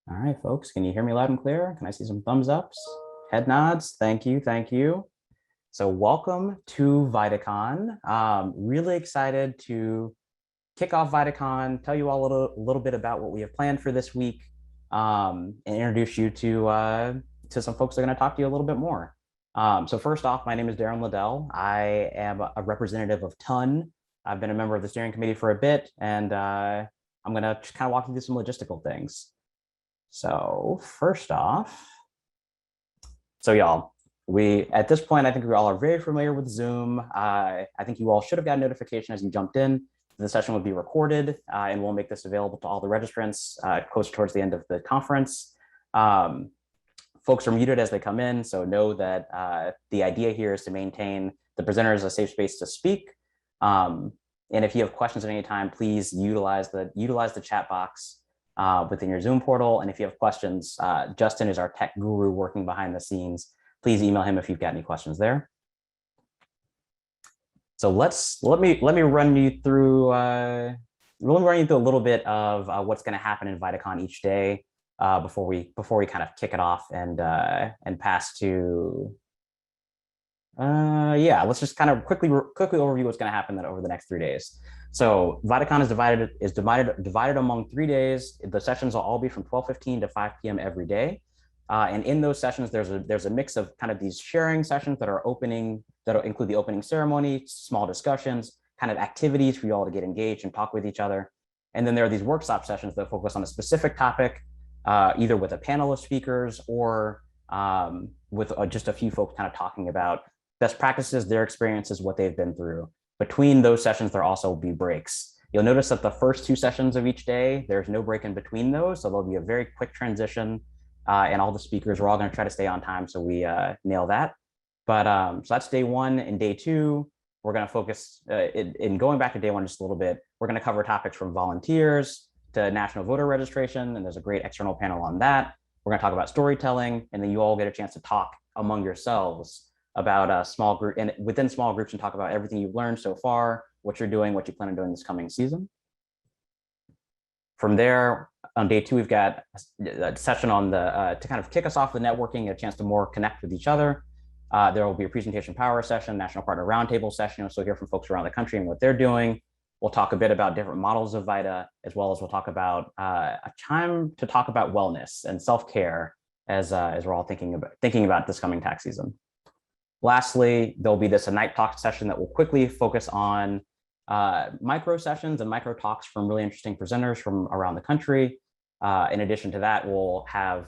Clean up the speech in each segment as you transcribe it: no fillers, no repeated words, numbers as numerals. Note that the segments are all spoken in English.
All right, folks, can you hear me loud and clear? Can I see some thumbs ups, head nods? Thank you, thank you. So welcome to VITACon. Really excited to kick off VITACon, tell you all a little bit about what we have planned for this week, and introduce you to some folks that are going to talk to you a little bit more. So first off, my name is Darren Liddell. I am a representative of TON. I've been a member of the steering committee for a bit, and I'm going to just kind of walk you through some logistical things. So first off, y'all, at this point, I think we all are very familiar with Zoom. I think you all should have got a notification as you jumped in. The session will be recorded, and we'll make this available to all the registrants close towards the end of the conference. Folks are muted as they come in, so know that the idea here is to maintain the presenters a safe space to speak. And if you have questions at any time, please utilize the chat box within your Zoom portal. And if you have questions, Justin is our tech guru working behind the scenes. Please email him if you've got any questions there. So let me run you through a little bit of what's going to happen in VITACon each day before we kind of kick it off and pass to let's just kind of quickly overview what's going to happen over the next 3 days. So VITACon is divided among 3 days. The sessions will all be from 12:15 to 5 p.m. every day. And in those sessions, there's a mix of kind of these sharing sessions that'll include the opening ceremony, small discussions, kind of activities for you all to get engaged and talk with each other. And then there are these workshop sessions that focus on a specific topic, either with a panel of speakers or with just a few folks kind of talking about best practices, their experiences, what they've been through. Between those sessions, there also will be breaks. You'll notice that the first 2 sessions of each day, there's no break in between those. So there'll be a very quick transition. And all the speakers, we're all going to try to stay on time so we nail that. But so that's day 1. And day 2, we're going to focus in going back to day 1 just a little bit. We're going to cover topics from volunteers to national voter registration. And there's a great external panel on that. We're going to talk about storytelling. And then you all get a chance to talk among yourselves about a small group and within small groups and talk about everything you've learned so far, what you're doing, what you plan on doing this coming season. From there, on day 2, we've got a session on to kind of kick us off the networking, a chance to more connect with each other. There will be a presentation power session, national partner roundtable session. So hear from folks around the country and what they're doing. We'll talk a bit about different models of VITA, as well as we'll talk about a time to talk about wellness and self-care as we're all thinking about this coming tax season. Lastly, there'll be a night talk session that will quickly focus on micro sessions and micro talks from really interesting presenters from around the country. In addition to that, we'll have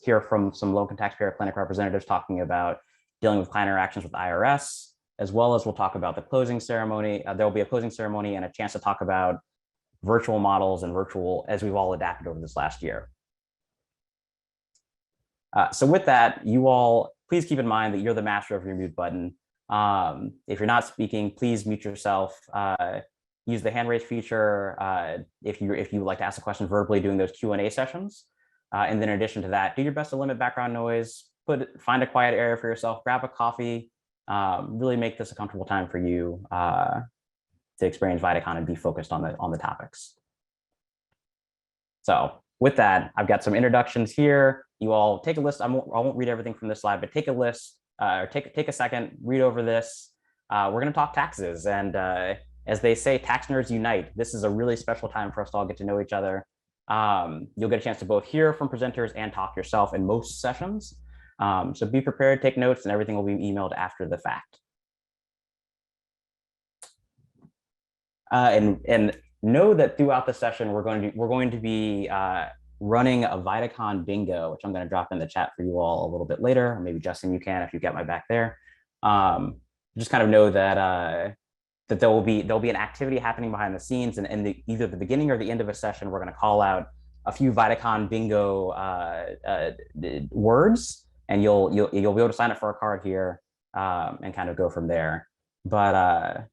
hear from some low-income taxpayer clinic representatives talking about dealing with client interactions with IRS, as well as we'll talk about the closing ceremony. There will be a closing ceremony and a chance to talk about virtual models and virtual as we've all adapted over this last year. So with that, you all, please keep in mind that you're the master of your mute button. If you're not speaking, please mute yourself. Use the hand raise feature if you would like to ask a question verbally during those Q&A sessions. And then in addition to that, do your best to limit background noise, find a quiet area for yourself, grab a coffee, really make this a comfortable time for you to experience VITACon and be focused on the topics. So with that, I've got some introductions here. You all take a list. I won't read everything from this slide, but take a list. Or take a second, read over this. We're going to talk taxes, and as they say, tax nerds unite. This is a really special time for us to all get to know each other. You'll get a chance to both hear from presenters and talk yourself in most sessions. So be prepared, take notes, and everything will be emailed after the fact. And know that throughout the session, we're going to be running a VITACon bingo, which I'm going to drop in the chat for you all a little bit later. Or maybe Justin, you can if you get my back there. Just kind of know that that there'll be an activity happening behind the scenes, and either the beginning or the end of a session, we're going to call out a few VITACon bingo words, and you'll be able to sign up for a card here and kind of go from there. But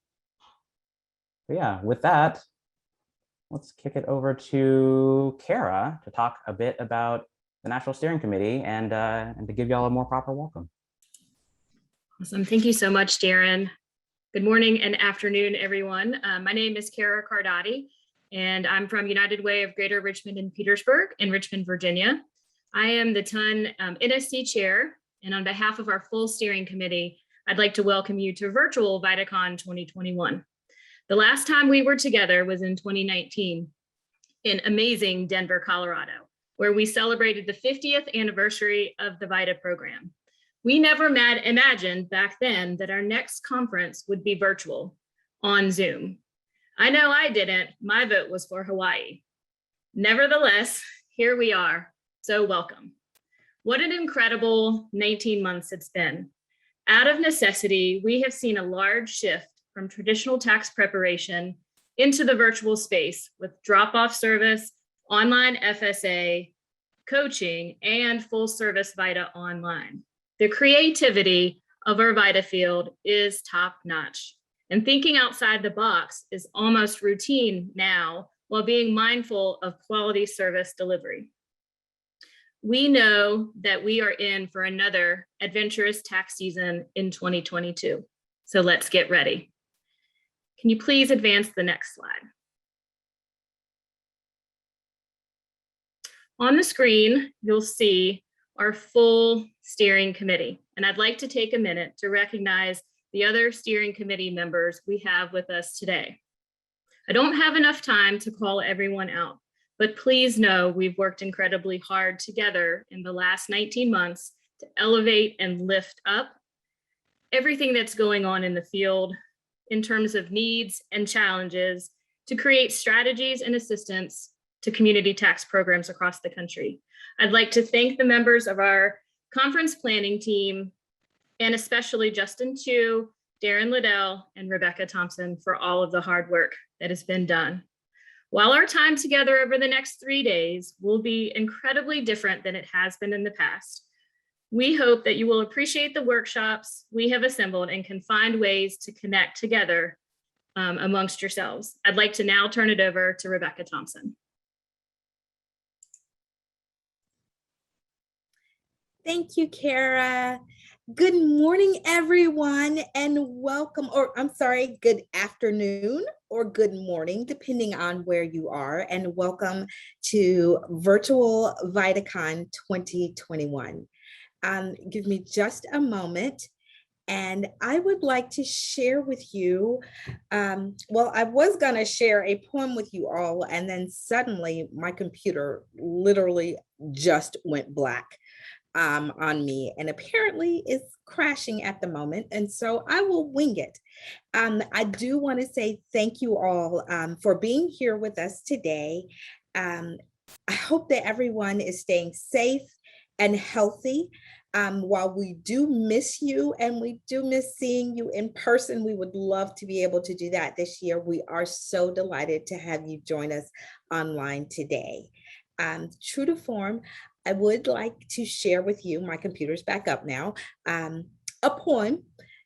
yeah, with that, let's kick it over to Kara to talk a bit about the National Steering Committee and to give y'all a more proper welcome. Awesome. Thank you so much, Darren. Good morning and afternoon, everyone. My name is Kara Cardati, and I'm from United Way of Greater Richmond and Petersburg in Richmond, Virginia. I am the TON NSC chair, and on behalf of our full steering committee, I'd like to welcome you to virtual VITACon 2021. The last time we were together was in 2019 in amazing Denver, Colorado, where we celebrated the 50th anniversary of the VITA program. We never imagined back then that our next conference would be virtual on Zoom. I know I didn't. My vote was for Hawaii. Nevertheless, here we are. So welcome. What an incredible 19 months it's been. Out of necessity, we have seen a large shift from traditional tax preparation into the virtual space with drop-off service, online FSA, coaching, and full service VITA online. The creativity of our VITA field is top-notch, and thinking outside the box is almost routine now while being mindful of quality service delivery. We know that we are in for another adventurous tax season in 2022, so let's get ready. Can you please advance the next slide? On the screen, you'll see our full steering committee, and I'd like to take a minute to recognize the other steering committee members we have with us today. I don't have enough time to call everyone out, but please know we've worked incredibly hard together in the last 19 months to elevate and lift up everything that's going on in the field in terms of needs and challenges to create strategies and assistance to community tax programs across the country. I'd like to thank the members of our conference planning team, and especially Justin Chu, Darren Liddell, and Rebecca Thompson for all of the hard work that has been done. While our time together over the next 3 days will be incredibly different than it has been in the past, we hope that you will appreciate the workshops we have assembled and can find ways to connect together amongst yourselves. I'd like to now turn it over to Rebecca Thompson. Thank you, Kara. Good morning, everyone, and welcome, or I'm sorry, good afternoon or good morning, depending on where you are, and welcome to virtual VITACon 2021. Give me just a moment, and I would like to share with you, well, I was gonna share a poem with you all, and then suddenly my computer literally just went black on me, and apparently is crashing at the moment, and so I will wing it. I do want to say thank you all for being here with us today. I hope that everyone is staying safe and healthy. While we do miss you and we do miss seeing you in person, we would love to be able to do that this year. We are so delighted to have you join us online today. True to form, I would like to share with you, my computer's back up now, a poem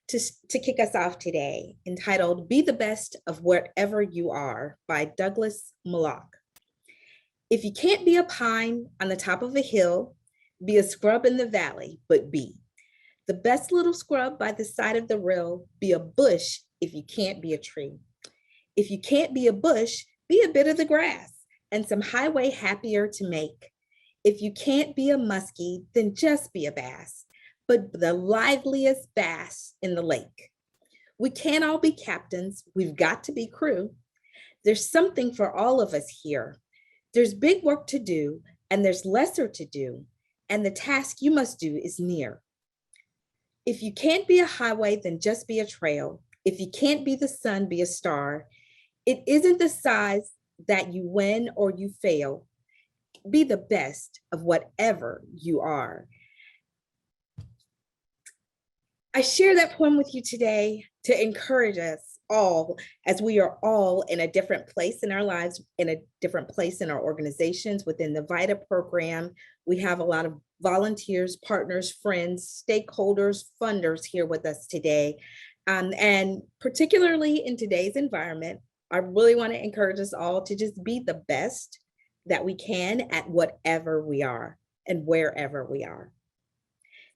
to kick us off today, entitled "Be the Best of Wherever You Are" by Douglas Malloch. If you can't be a pine on the top of a hill, be a scrub in the valley, but be the best little scrub by the side of the rill. Be a bush if you can't be a tree. If you can't be a bush, be a bit of the grass and some highway happier to make. If you can't be a muskie, then just be a bass, but the liveliest bass in the lake. We can't all be captains, we've got to be crew. There's something for all of us here. There's big work to do, and there's lesser to do, and the task you must do is near. If you can't be a highway, then just be a trail. If you can't be the sun, be a star. It isn't the size that you win or you fail. Be the best of whatever you are. I share that poem with you today to encourage us all, as we are all in a different place in our lives, in a different place in our organizations. Within the VITA program, we have a lot of volunteers, partners, friends, stakeholders, funders here with us today. And particularly in today's environment, I really want to encourage us all to just be the best that we can at whatever we are and wherever we are.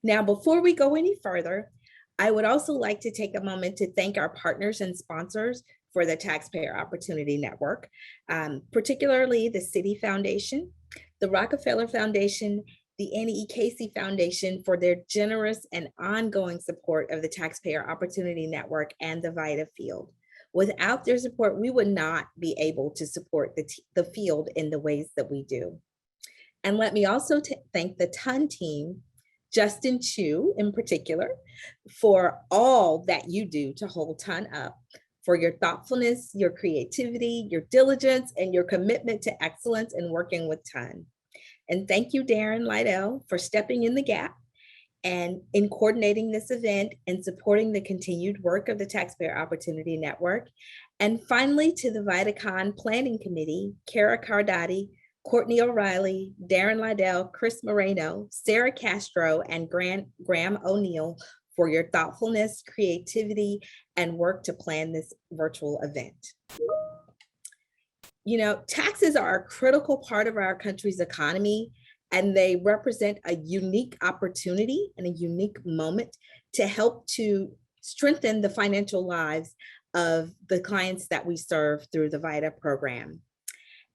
Now, before we go any further, I would also like to take a moment to thank our partners and sponsors for the Taxpayer Opportunity Network, particularly the City Foundation, the Rockefeller Foundation, the Annie E. Casey Foundation for their generous and ongoing support of the Taxpayer Opportunity Network and the VITA field. Without their support, we would not be able to support the field in the ways that we do. And let me also thank the TON team, Justin Chu in particular, for all that you do to hold TON up, for your thoughtfulness, your creativity, your diligence, and your commitment to excellence in working with TON. And thank you, Darren Lydell, for stepping in the gap and in coordinating this event and supporting the continued work of the Taxpayer Opportunity Network. And finally, to the VITACon Planning Committee, Kara Cardati, Courtney O'Reilly, Darren Lydell, Chris Moreno, Sarah Castro, and Graham O'Neill for your thoughtfulness, creativity, and work to plan this virtual event. You know, taxes are a critical part of our country's economy, and they represent a unique opportunity and a unique moment to help to strengthen the financial lives of the clients that we serve through the VITA program.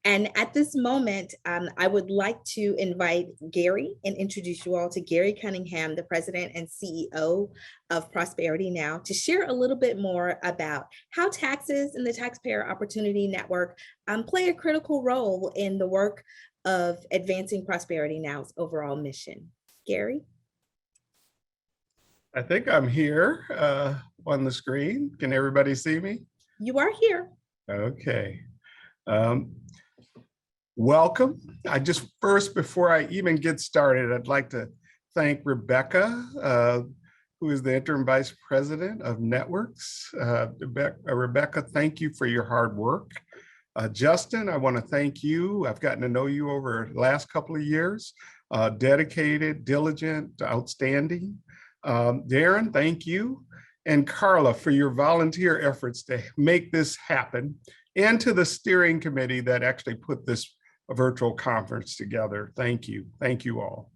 And at this moment, I would like to invite Gary and introduce you all to Gary Cunningham, the president and CEO of Prosperity Now, to share a little bit more about how taxes and the Taxpayer Opportunity Network play a critical role in the work of advancing Prosperity Now's overall mission. Gary? I think I'm here on the screen. Can everybody see me? You are here. Okay. Welcome. Before I even get started, I'd like to thank Rebecca, who is the interim vice president of networks. Rebecca, thank you for your hard work. Justin, I want to thank you. I've gotten to know you over the last couple of years. Dedicated, diligent, outstanding. Darren, thank you. And Carla, for your volunteer efforts to make this happen, and to the steering committee that actually put this virtual conference together. Thank you. Thank you all.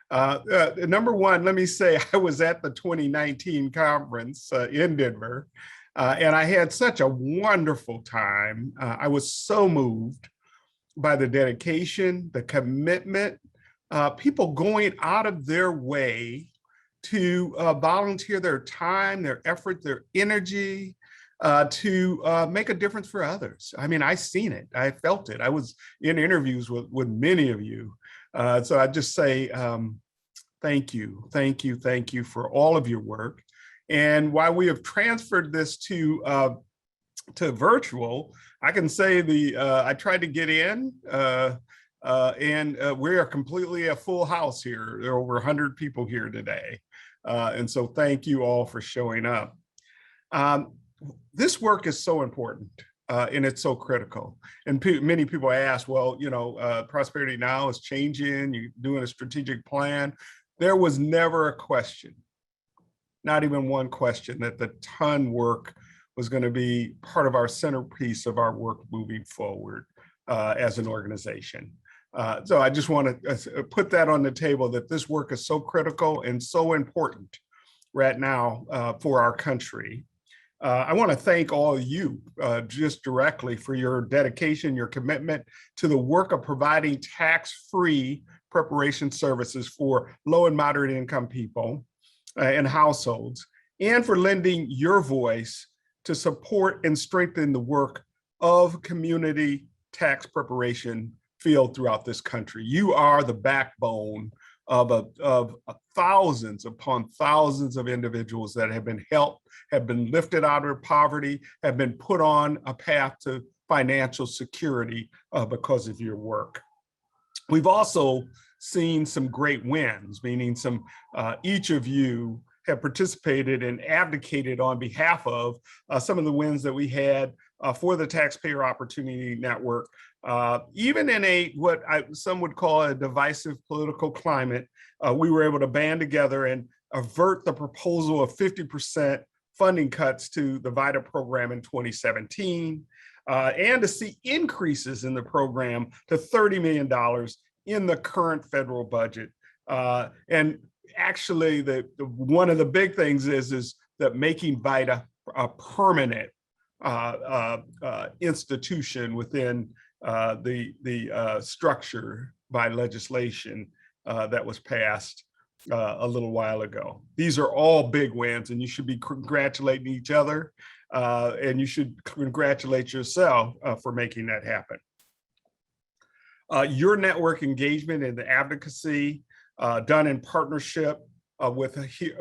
Number one, let me say I was at the 2019 conference in Denver, and I had such a wonderful time. I was so moved by the dedication, the commitment, people going out of their way to volunteer their time, their effort, their energy, to make a difference for others. I mean, I seen it, I felt it. I was in interviews with many of you. So I just say, thank you, thank you, thank you for all of your work. And while we have transferred this to virtual, I can say I tried to get in and we are completely a full house here. There are over 100 people here today. And so thank you all for showing up. This work is so important and it's so critical. And many people ask, well, you know, Prosperity Now is changing, you're doing a strategic plan. There was never a question, not even one question, that the TON work was going to be part of our centerpiece of our work moving forward as an organization. So I just want to put that on the table, that this work is so critical and so important right now for our country. I want to thank all of you just directly for your dedication, your commitment to the work of providing tax-free preparation services for low and moderate income people and households, and for lending your voice to support and strengthen the work of community tax preparation field throughout this country. You are the backbone of thousands upon thousands of individuals that have been helped, have been lifted out of poverty, have been put on a path to financial security because of your work. We've also seen some great wins, meaning each of you have participated and advocated on behalf of some of the wins that we had for the Taxpayer Opportunity Network. Even in what some would call a divisive political climate, we were able to band together and avert the proposal of 50% funding cuts to the VITA program in 2017, and to see increases in the program to $30 million in the current federal budget. And actually, one of the big things is that making VITA a permanent institution within the structure by legislation that was passed a little while ago. These are all big wins, and you should be congratulating each other, and you should congratulate yourself for making that happen. Your network engagement and the advocacy done in partnership with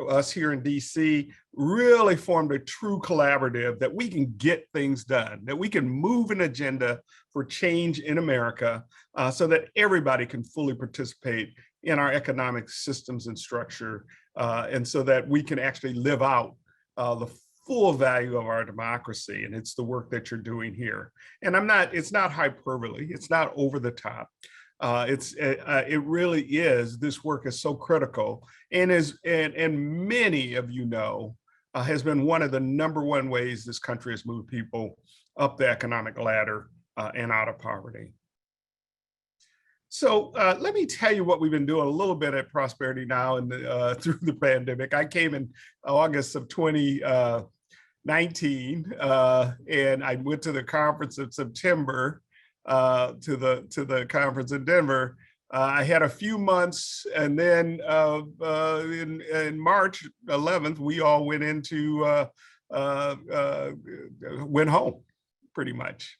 us here in DC really formed a true collaborative that we can get things done, that we can move an agenda for change in America so that everybody can fully participate in our economic systems and structure, and so that we can actually live out the full value of our democracy. And it's the work that you're doing here. And it's not hyperbole, it's not over the top. It really is. This work is so critical, and many of you know, has been one of the #1 ways this country has moved people up the economic ladder and out of poverty. So let me tell you what we've been doing a little bit at Prosperity Now and through the pandemic. I came in August of 2019, and I went to the conference in September, to the conference in Denver. I had a few months, and then in March 11th, we all went home, pretty much.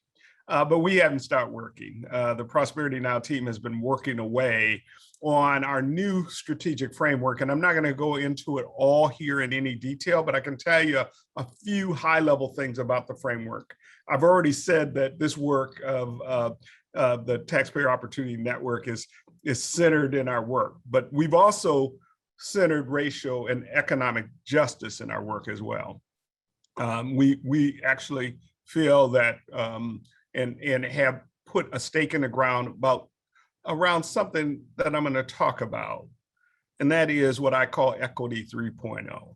But we haven't started working. The Prosperity Now team has been working away on our new strategic framework, and I'm not going to go into it all here in any detail, but I can tell you a few high-level things about the framework. I've already said that this work of the Taxpayer Opportunity Network is centered in our work, but we've also centered racial and economic justice in our work as well. We actually feel that and have put a stake in the ground around something that I'm going to talk about, and that is what I call Equity 3.0.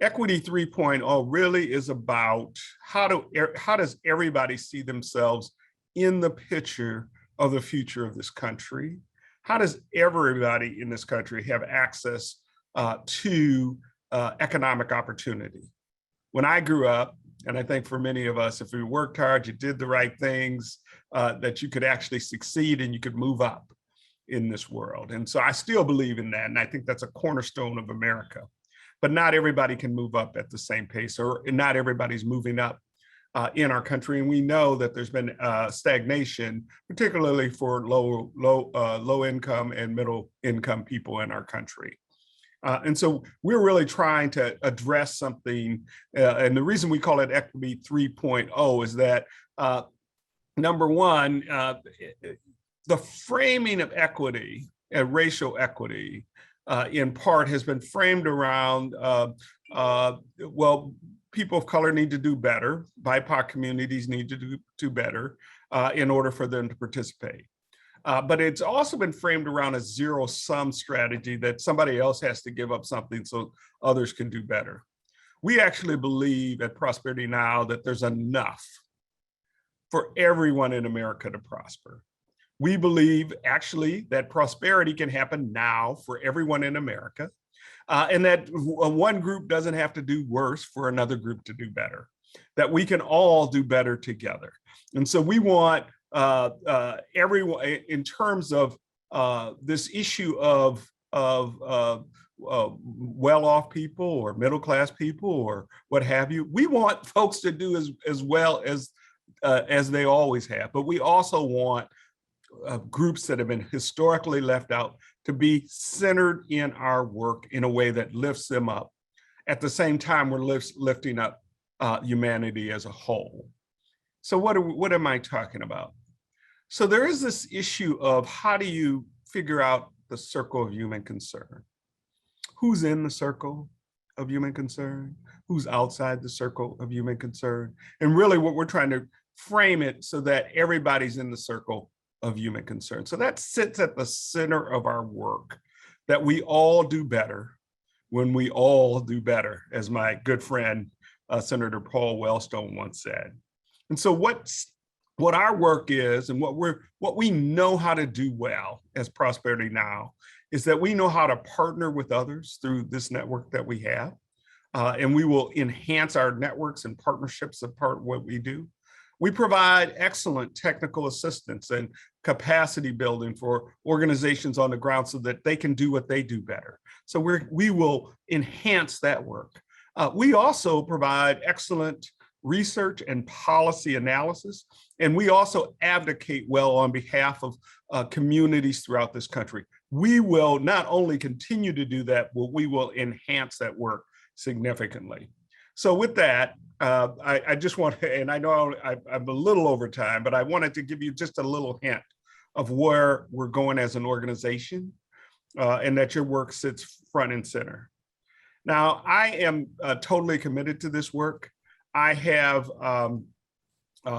Equity 3.0 really is about how does everybody see themselves in the picture of the future of this country? How does everybody in this country have access to economic opportunity? When I grew up, and I think for many of us, if we worked hard, you did the right things, that you could actually succeed and you could move up in this world. And so I still believe in that. And I think that's a cornerstone of America. But not everybody can move up at the same pace, or not everybody's moving up in our country. And we know that there's been stagnation, particularly for low income and middle income people in our country. And so we're really trying to address something, and the reason we call it Equity 3.0 is that, number one, the framing of equity and racial equity in part has been framed around, well, people of color need to do better, BIPOC communities need to do better in order for them to participate. But it's also been framed around a zero-sum strategy that somebody else has to give up something so others can do better. We actually believe at Prosperity Now that there's enough for everyone in America to prosper. We believe actually that prosperity can happen now for everyone in America, and that one group doesn't have to do worse for another group to do better, that we can all do better together. And so we want everyone, in terms of this issue of well-off people or middle-class people or what have you, we want folks to do as well as they always have. But we also want groups that have been historically left out to be centered in our work in a way that lifts them up. At the same time, we're lifting up humanity as a whole. So what am I talking about? So there is this issue of how do you figure out the circle of human concern? Who's in the circle of human concern? Who's outside the circle of human concern? And really what we're trying to frame it so that everybody's in the circle of human concern. So that sits at the center of our work, that we all do better when we all do better, as my good friend, Senator Paul Wellstone once said. And so what our work is, and what we know how to do well as Prosperity Now, is that we know how to partner with others through this network that we have. and we will enhance our networks and partnerships as part of what we do. We provide excellent technical assistance and capacity building for organizations on the ground so that they can do what they do better. So we will enhance that work. We also provide excellent research and policy analysis, and we also advocate well on behalf of communities throughout this country. We will not only continue to do that, but we will enhance that work significantly. So with that, I just want to, and I know I'm a little over time, but I wanted to give you just a little hint of where we're going as an organization, and that your work sits front and center. Now, I am totally committed to this work. I have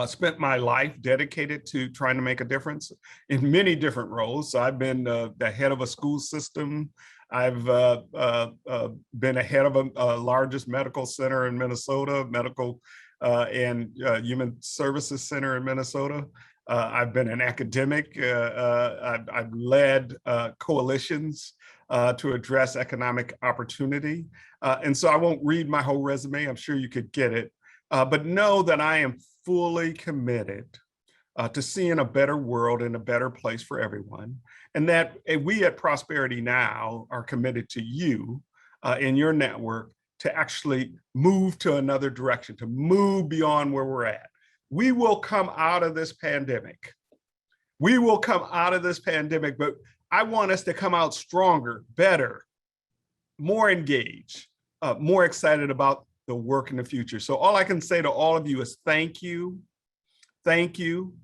spent my life dedicated to trying to make a difference in many different roles. So I've been the head of a school system. I've been a head of a largest medical center in Minnesota, medical and human services center in Minnesota. I've been an academic. I've led coalitions to address economic opportunity. And so I won't read my whole resume. I'm sure you could get it. But know that I am fully committed to seeing a better world and a better place for everyone. And that we at Prosperity Now are committed to you in your network to actually move to another direction, to move beyond where we're at. We will come out of this pandemic. We will come out of this pandemic, but I want us to come out stronger, better, more engaged, more excited about the work in the future. So all I can say to all of you is thank you, thank you,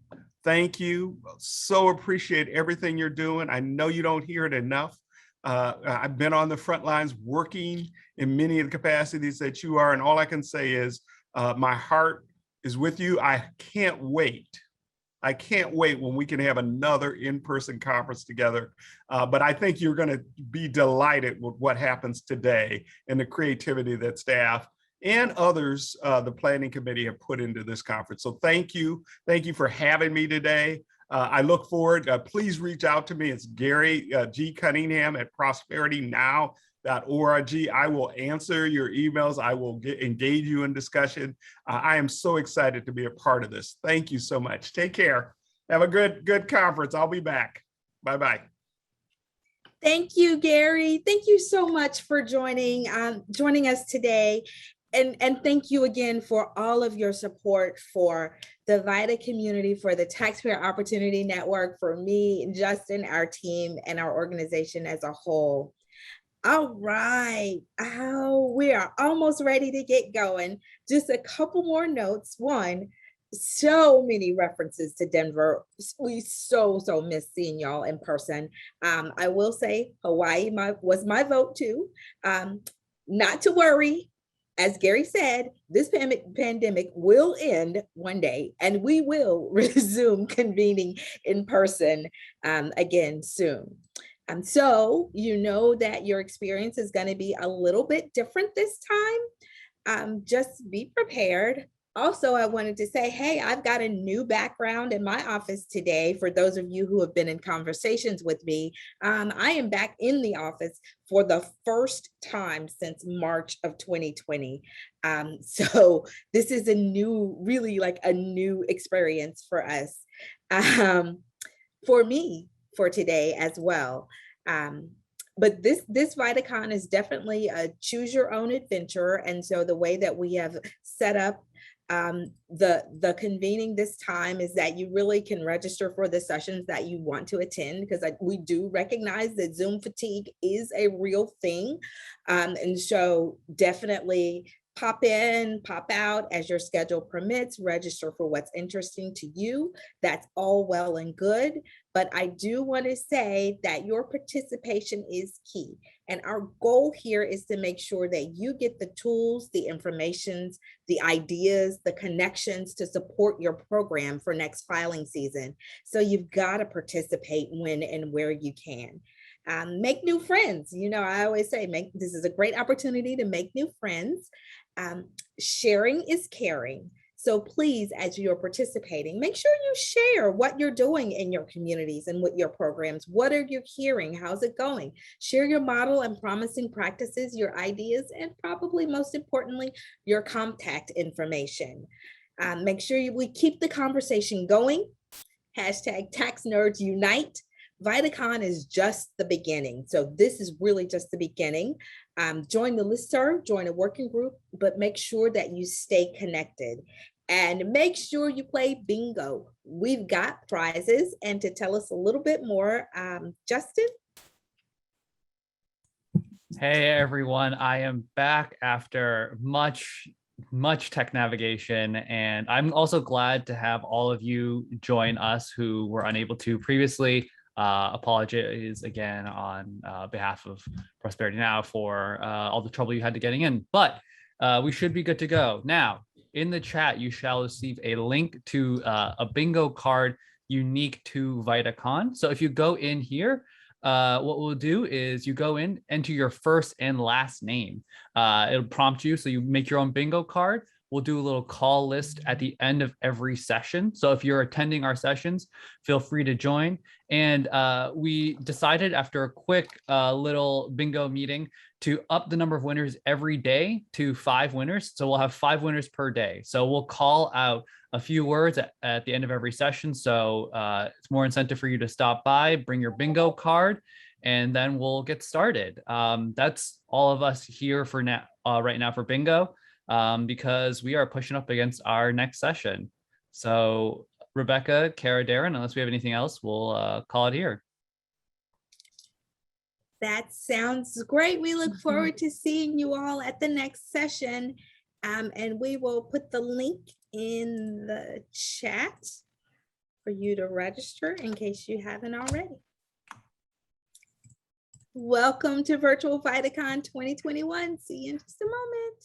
thank you. So appreciate everything you're doing. I know you don't hear it enough. I've been on the front lines working in many of the capacities that you are, and all I can say is my heart is with you. I can't wait. I can't wait when we can have another in-person conference together. But I think you're going to be delighted with what happens today and the creativity that staff and others, the planning committee, have put into this conference. So thank you. Thank you for having me today. I look forward. Please reach out to me. It's Gary G. Cunningham at prosperitynow.org. I will answer your emails. I will engage you in discussion. I am so excited to be a part of this. Thank you so much. Take care. Have a good conference. I'll be back. Bye-bye. Thank you, Gary. Thank you so much for joining us today. And thank you again for all of your support for the VITA community, for the Taxpayer Opportunity Network, for me, Justin, our team, and our organization as a whole. All right. We are almost ready to get going. Just a couple more notes. One, so many references to Denver. We so miss seeing y'all in person. I will say Hawaii was my vote too. Not to worry. As Gary said, this pandemic will end one day, and we will resume convening in person again soon. So you know that your experience is going to be a little bit different this time. Just be prepared. Also, I wanted to say, hey, I've got a new background in my office today. For those of you who have been in conversations with me, I am back in the office for the first time since March of 2020. So this is really like a new experience for us, for me, for today as well. But this VITACon is definitely a choose your own adventure. And so the way that we have set up the convening this time is that you really can register for the sessions that you want to attend, because we do recognize that Zoom fatigue is a real thing. And so definitely pop in, pop out as your schedule permits, register for what's interesting to you. That's all well and good. But I do want to say that your participation is key. And our goal here is to make sure that you get the tools, the informations, the ideas, the connections to support your program for next filing season. So you've got to participate when and where you can. Make new friends. You know, I always say, this is a great opportunity to make new friends. Sharing is caring. So please, as you're participating, make sure you share what you're doing in your communities and with your programs. What are you hearing? How's it going? Share your model and promising practices, your ideas, and probably most importantly, your contact information. Make sure we keep the conversation going. Hashtag Tax Nerds Unite. VITACon is just the beginning. So this is really just the beginning. Join the listserv, join a working group, but make sure that you stay connected. And make sure you play bingo. We've got prizes. And to tell us a little bit more, Justin? Hey everyone, I am back after much tech navigation, and I'm also glad to have all of you join us who were unable to previously. Apologies again on behalf of Prosperity Now for all the trouble you had to getting in, but we should be good to go. Now, in the chat, you shall receive a link to a bingo card unique to VITACon. So if you go in here, what we'll do is you go in, enter your first and last name. It'll prompt you, so you make your own bingo card. We'll do a little call list at the end of every session. So if you're attending our sessions, feel free to join. And we decided after a quick little bingo meeting to up the number of winners every day to 5 winners. So we'll have 5 winners per day. So we'll call out a few words at the end of every session. So it's more incentive for you to stop by, bring your bingo card, and then we'll get started. That's all of us here for now, right now for bingo, because we are pushing up against our next session. So Rebecca, Kara, Darren, unless we have anything else, we'll call it here. That sounds great. We look forward to seeing you all at the next session. And we will put the link in the chat for you to register in case you haven't already. Welcome to Virtual VITACon 2021. See you in just a moment.